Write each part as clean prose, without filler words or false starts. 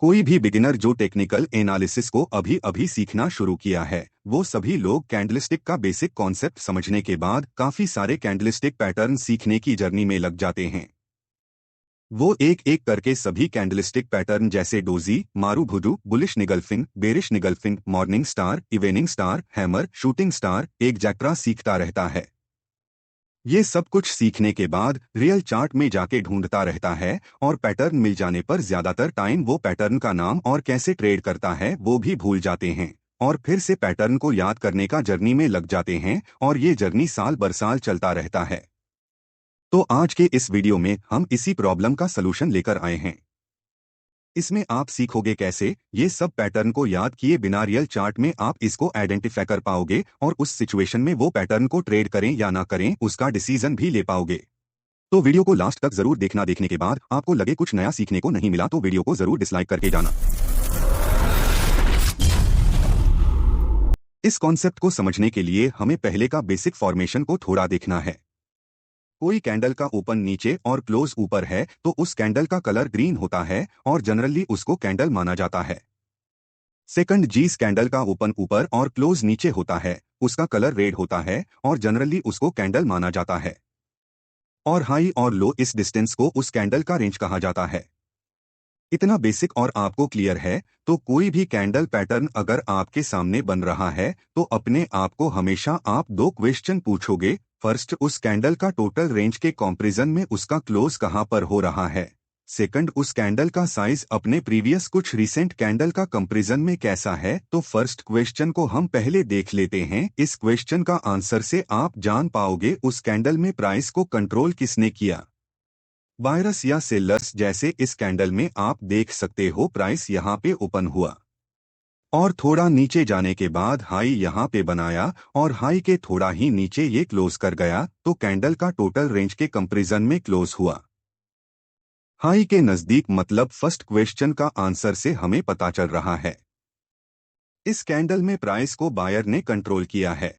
कोई भी बिगिनर जो टेक्निकल एनालिसिस को अभी अभी सीखना शुरू किया है, वो सभी लोग कैंडलस्टिक का बेसिक कॉन्सेप्ट समझने के बाद काफी सारे कैंडलस्टिक पैटर्न सीखने की जर्नी में लग जाते हैं। वो एक एक करके सभी कैंडलस्टिक पैटर्न जैसे doji, marubozu, bullish engulfing, bearish engulfing, morning star, evening star, hammer, shooting star, एक जैक्रा सीखता रहता है। ये सब कुछ सीखने के बाद रियल चार्ट में जाके ढूंढता रहता है और पैटर्न मिल जाने पर ज्यादातर टाइम वो पैटर्न का नाम और कैसे ट्रेड करता है वो भी भूल जाते हैं और फिर से पैटर्न को याद करने का जर्नी में लग जाते हैं और ये जर्नी साल बर साल चलता रहता है। तो आज के इस वीडियो में हम इसी प्रॉब्लम का सलूशन लेकर आए हैं। इसमें आप सीखोगे कैसे ये सब पैटर्न को याद किए बिना रियल चार्ट में आप इसको आइडेंटिफाई कर पाओगे और उस सिचुएशन में वो पैटर्न को ट्रेड करें या ना करें उसका डिसीजन भी ले पाओगे। तो वीडियो को लास्ट तक जरूर देखना। देखने के बाद आपको लगे कुछ नया सीखने को नहीं मिला तो वीडियो को जरूर डिसलाइक करके जाना। इस कॉन्सेप्ट को समझने के लिए हमें पहले का बेसिक फॉर्मेशन को थोड़ा देखना है। कोई कैंडल का ओपन नीचे और क्लोज ऊपर है तो उस कैंडल का कलर ग्रीन होता है और जनरली उसको कैंडल माना जाता है। सेकंड, जिस कैंडल का ओपन ऊपर और क्लोज नीचे होता है उसका कलर रेड होता है और जनरली उसको कैंडल माना जाता है। और हाई और लो इस डिस्टेंस को उस कैंडल का रेंज कहा जाता है। इतना बेसिक और आपको क्लियर है तो कोई भी कैंडल पैटर्न अगर आपके सामने बन रहा है तो अपने आप को हमेशा आप दो क्वेश्चन पूछोगे। फर्स्ट, उस कैंडल का टोटल रेंज के कंपैरिजन में उसका क्लोज कहां पर हो रहा है। सेकंड, उस कैंडल का साइज अपने प्रीवियस कुछ रिसेंट कैंडल का कंपैरिजन में कैसा है। तो फर्स्ट क्वेश्चन को हम पहले देख लेते हैं। इस क्वेश्चन का आंसर से आप जान पाओगे उस कैंडल में प्राइस को कंट्रोल किसने किया, बायर्स या सेलर्स। जैसे इस कैंडल में आप देख सकते हो प्राइस यहाँ पे ओपन हुआ और थोड़ा नीचे जाने के बाद हाई यहाँ पे बनाया और हाई के थोड़ा ही नीचे ये क्लोज कर गया तो कैंडल का टोटल रेंज के कंपैरिजन में क्लोज हुआ हाई के नजदीक। मतलब फर्स्ट क्वेश्चन का आंसर से हमें पता चल रहा है इस कैंडल में प्राइस को बायर ने कंट्रोल किया है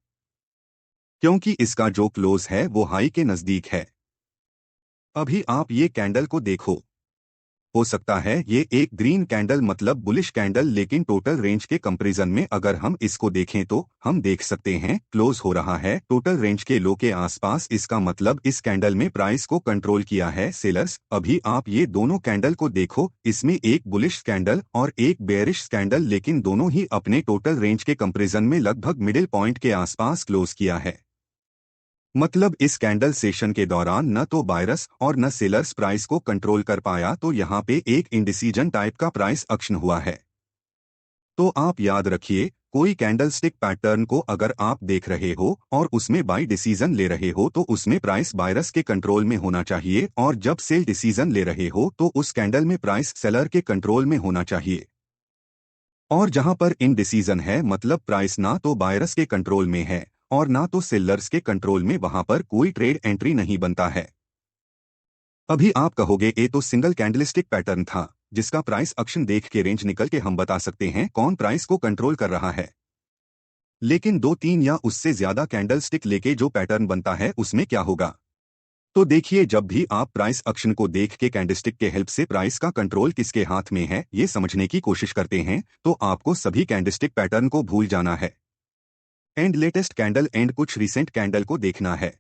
क्योंकि इसका जो क्लोज है वो हाई के नजदीक है। अभी आप ये कैंडल को देखो, हो सकता है ये एक ग्रीन कैंडल मतलब बुलिश कैंडल, लेकिन टोटल रेंज के कंपैरिजन में अगर हम इसको देखें तो हम देख सकते हैं क्लोज हो रहा है टोटल रेंज के लो के आसपास। इसका मतलब इस कैंडल में प्राइस को कंट्रोल किया है सेलर्स। अभी आप ये दोनों कैंडल को देखो, इसमें एक बुलिश कैंडल और एक बेयरिश कैंडल, लेकिन दोनों ही अपने टोटल रेंज के कंपैरिजन में लगभग मिडिल पॉइंट के आसपास क्लोज किया है। मतलब इस कैंडल सेशन के दौरान न तो बायर्स और न सेलर्स प्राइस को कंट्रोल कर पाया, तो यहाँ पे एक इंडिसीजन टाइप का प्राइस एक्शन हुआ है। तो आप याद रखिए, कोई कैंडल स्टिक पैटर्न को अगर आप देख रहे हो और उसमें बाई डिसीजन ले रहे हो तो उसमें प्राइस बायर्स के कंट्रोल में होना चाहिए, और जब सेल डिसीजन ले रहे हो तो उस कैंडल में प्राइस सेलर के कंट्रोल में होना चाहिए। और जहां पर इनडिसीजन है मतलब प्राइस ना तो बायर्स के कंट्रोल में है और ना तो सेलर्स के कंट्रोल में, वहां पर कोई ट्रेड एंट्री नहीं बनता है। अभी आप कहोगे ये तो सिंगल कैंडलस्टिक पैटर्न था जिसका प्राइस एक्शन देख के रेंज निकल के हम बता सकते हैं कौन प्राइस को कंट्रोल कर रहा है। लेकिन दो तीन या उससे ज्यादा कैंडल स्टिक लेके जो पैटर्न बनता है उसमें क्या होगा। तो देखिए, जब भी आप प्राइस एक्शन को देख के कैंडलस्टिक के हेल्प से प्राइस का कंट्रोल किसके हाथ में है ये समझने की कोशिश करते हैं तो आपको सभी कैंडलस्टिक पैटर्न को भूल जाना है एंड लेटेस्ट कैंडल एंड कुछ रिसेंट कैंडल को देखना है।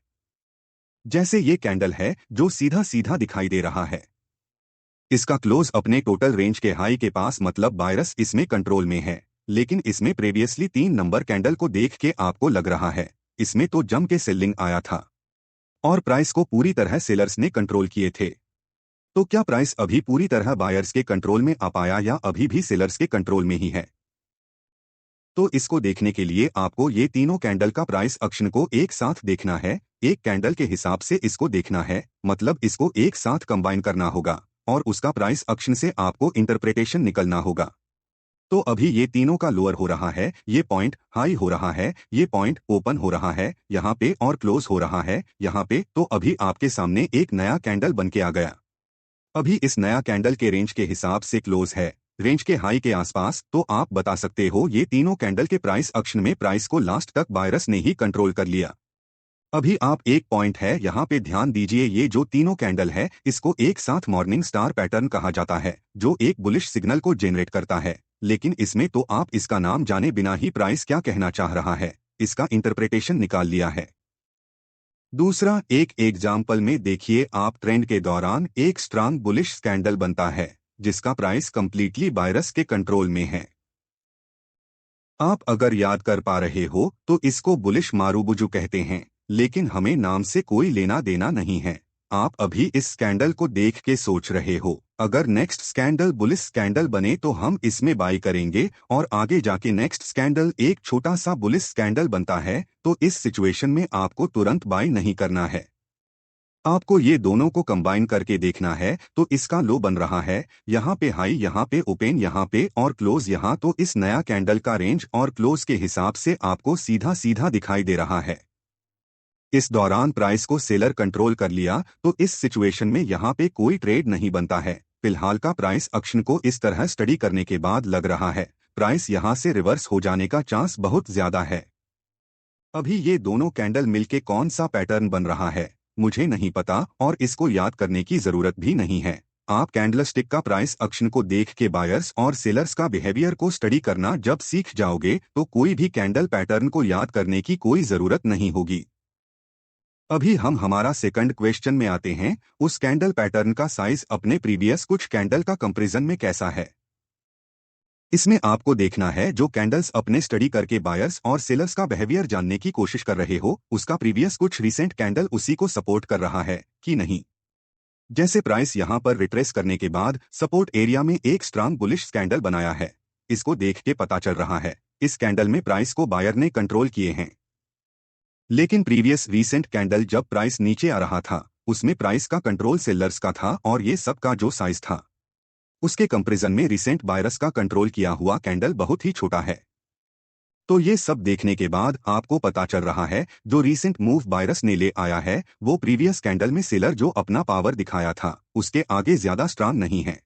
जैसे ये कैंडल है जो सीधा सीधा दिखाई दे रहा है, इसका क्लोज अपने टोटल रेंज के हाई के पास, मतलब बायर्स इसमें कंट्रोल में है। लेकिन इसमें प्रीवियसली 3 नंबर कैंडल को देख के आपको लग रहा है इसमें तो जम के सेलिंग आया था और प्राइस को पूरी तरह सेलर्स ने कंट्रोल किए थे। तो क्या प्राइस अभी पूरी तरह बायर्स के कंट्रोल में आ पाया या अभी भी सेलर्स के कंट्रोल में ही है। तो इसको देखने के लिए आपको ये तीनों कैंडल का प्राइस एक्शन को एक साथ देखना है, एक कैंडल के हिसाब से इसको देखना है, मतलब इसको एक साथ कंबाइन करना होगा और उसका प्राइस एक्शन से आपको इंटरप्रिटेशन निकलना होगा। तो अभी ये तीनों का लोअर हो रहा है, ये पॉइंट हाई हो रहा है, ये पॉइंट ओपन हो रहा है यहाँ पे और क्लोज हो रहा है यहाँ पे। तो अभी आपके सामने एक नया कैंडल बन के आ गया। अभी इस नया कैंडल के रेंज के हिसाब से क्लोज है रेंज के हाई के आसपास, तो आप बता सकते हो ये तीनों कैंडल के प्राइस एक्शन में प्राइस को लास्ट तक बायर्स ने ही कंट्रोल कर लिया। अभी आप एक पॉइंट है यहाँ पे ध्यान दीजिए, ये जो तीनों कैंडल है इसको एक साथ मॉर्निंग स्टार पैटर्न कहा जाता है, जो एक बुलिश सिग्नल को जनरेट करता है। लेकिन इसमें तो आप इसका नाम जाने बिना ही प्राइस क्या कहना चाह रहा है, इसका इंटरप्रिटेशन निकाल लिया है। दूसरा, एक एग्जाम्पल में देखिए, आप ट्रेंड के दौरान एक स्ट्रांग बुलिश कैंडल बनता है जिसका प्राइस कंप्लीटली बायरस के कंट्रोल में है। आप अगर याद कर पा रहे हो तो इसको बुलिश मारूबुजू कहते हैं, लेकिन हमें नाम से कोई लेना देना नहीं है। आप अभी इस स्कैंडल को देख के सोच रहे हो, अगर नेक्स्ट स्कैंडल बुलिश स्कैंडल बने तो हम इसमें बाई करेंगे, और आगे जाके नेक्स्ट स्कैंडल एक छोटा सा बुलिश स्कैंडल बनता है तो इस सिचुएशन में आपको तुरंत बाई नहीं करना है। आपको ये दोनों को कंबाइन करके देखना है। तो इसका लो बन रहा है, यहाँ पे हाई, यहाँ पे ओपन, यहाँ पे और क्लोज यहाँ, तो इस नया कैंडल का रेंज और क्लोज के हिसाब से आपको सीधा सीधा दिखाई दे रहा है। इस दौरान प्राइस को सेलर कंट्रोल कर लिया, तो इस सिचुएशन में यहाँ पे कोई ट्रेड नहीं बनता है। फिलहाल का प्राइस एक्शन को इस तरह स्टडी करने के बाद लग रहा है प्राइस यहाँ से रिवर्स हो जाने का चांस बहुत ज्यादा है। अभी ये दोनों कैंडल मिलके कौन सा पैटर्न बन रहा है मुझे नहीं पता, और इसको याद करने की जरूरत भी नहीं है। आप कैंडलस्टिक का प्राइस एक्शन को देख के बायर्स और सेलर्स का बिहेवियर को स्टडी करना जब सीख जाओगे तो कोई भी कैंडल पैटर्न को याद करने की कोई जरूरत नहीं होगी। अभी हम हमारा सेकंड क्वेश्चन में आते हैं, उस कैंडल पैटर्न का साइज अपने प्रीवियस कुछ कैंडल का कंपैरिजन में कैसा है। इसमें आपको देखना है जो कैंडल्स अपने स्टडी करके बायर्स और सेलर्स का बिहेवियर जानने की कोशिश कर रहे हो, उसका प्रीवियस कुछ रिसेंट कैंडल उसी को सपोर्ट कर रहा है कि नहीं। जैसे प्राइस यहां पर रिट्रेस करने के बाद सपोर्ट एरिया में एक स्ट्रांग बुलिश कैंडल बनाया है, इसको देख के पता चल रहा है इस कैंडल में प्राइस को बायर ने कंट्रोल किए हैं। लेकिन प्रीवियस रीसेंट कैंडल जब प्राइस नीचे आ रहा था उसमें प्राइस का कंट्रोल सेलर्स का था, और ये सब का जो साइज था उसके कंपैरिजन में रिसेंट बायर्स का कंट्रोल किया हुआ कैंडल बहुत ही छोटा है। तो ये सब देखने के बाद आपको पता चल रहा है जो रीसेंट मूव बायर्स ने ले आया है वो प्रीवियस कैंडल में सेलर जो अपना पावर दिखाया था उसके आगे ज्यादा स्ट्रांग नहीं है।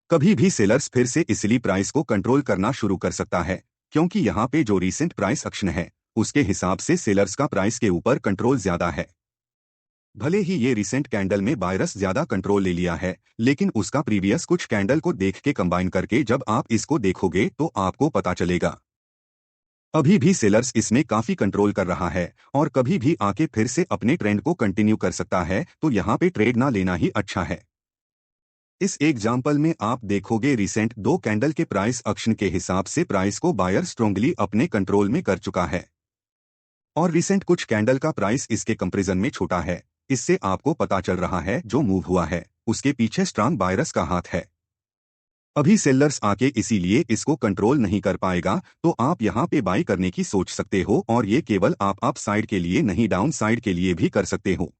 कभी भी सेलर्स फिर से इसलिए प्राइस को कंट्रोल करना शुरू कर सकता है क्योंकि यहाँ पे जो रीसेंट प्राइस एक्शन है उसके हिसाब से सेलर्स का प्राइस के ऊपर कंट्रोल ज्यादा है। भले ही ये रिसेंट कैंडल में बायरस ज्यादा कंट्रोल ले लिया है, लेकिन उसका प्रीवियस कुछ कैंडल को देख के कंबाइन करके जब आप इसको देखोगे तो आपको पता चलेगा अभी भी सेलर्स इसमें काफी कंट्रोल कर रहा है, और कभी भी आके फिर से अपने ट्रेंड को कंटिन्यू कर सकता है, तो यहाँ पे ट्रेड ना लेना ही अच्छा है। इस एग्जाम्पल में आप देखोगे रिसेंट दो कैंडल के प्राइस एक्शन के हिसाब से प्राइस को बायर स्ट्रांगली अपने कंट्रोल में कर चुका है, और रिसेंट कुछ कैंडल का प्राइस इसके कंपैरिजन में छोटा है। इससे आपको पता चल रहा है जो मूव हुआ है उसके पीछे स्ट्रांग बायरस का हाथ है। अभी सेलर्स आके इसीलिए इसको कंट्रोल नहीं कर पाएगा, तो आप यहाँ पे बाई करने की सोच सकते हो, और ये केवल आप अप साइड के लिए नहीं डाउन साइड के लिए भी कर सकते हो।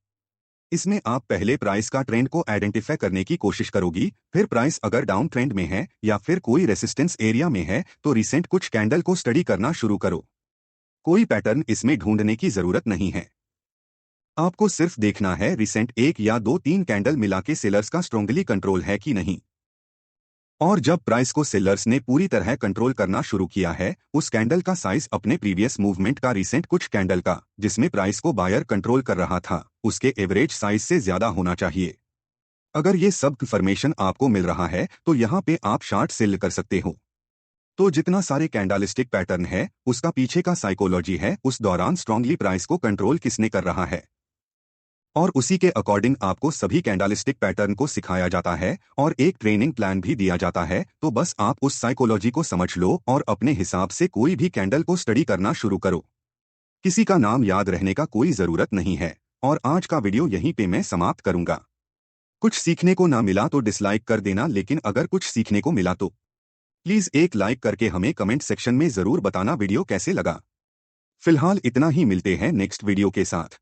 इसमें आप पहले प्राइस का ट्रेंड को आइडेंटिफाई करने की कोशिश करोगी, फिर प्राइस अगर डाउन ट्रेंड में है या फिर कोई रेसिस्टेंस एरिया में है तो रिसेंट कुछ कैंडल को स्टडी करना शुरू करो। कोई पैटर्न इसमें ढूंढने की जरूरत नहीं है, आपको सिर्फ देखना है रिसेंट एक या दो तीन कैंडल मिला के सेलर्स का स्ट्रांगली कंट्रोल है कि नहीं। और जब प्राइस को सेलर्स ने पूरी तरह कंट्रोल करना शुरू किया है उस कैंडल का साइज अपने प्रीवियस मूवमेंट का रिसेंट कुछ कैंडल का जिसमें प्राइस को बायर कंट्रोल कर रहा था उसके एवरेज साइज से ज्यादा होना चाहिए। अगर ये सब इंफॉर्मेशन आपको मिल रहा है तो यहाँ पे आप शार्ट सेल कर सकते हो। तो जितना सारे कैंडलिस्टिक पैटर्न है उसका पीछे का साइकोलॉजी है, उस दौरान स्ट्रांगली प्राइस को कंट्रोल किसने कर रहा है, और उसी के अकॉर्डिंग आपको सभी कैंडलिस्टिक पैटर्न को सिखाया जाता है और एक ट्रेनिंग प्लान भी दिया जाता है। तो बस आप उस साइकोलॉजी को समझ लो और अपने हिसाब से कोई भी कैंडल को स्टडी करना शुरू करो। किसी का नाम याद रहने का कोई जरूरत नहीं है, और आज का वीडियो यहीं पे मैं समाप्त करूंगा। कुछ सीखने को ना मिला तो डिसलाइक कर देना, लेकिन अगर कुछ सीखने को मिला तो प्लीज एक लाइक करके हमें कमेंट सेक्शन में जरूर बताना वीडियो कैसे लगा। फिलहाल इतना ही, मिलते हैं नेक्स्ट वीडियो के साथ।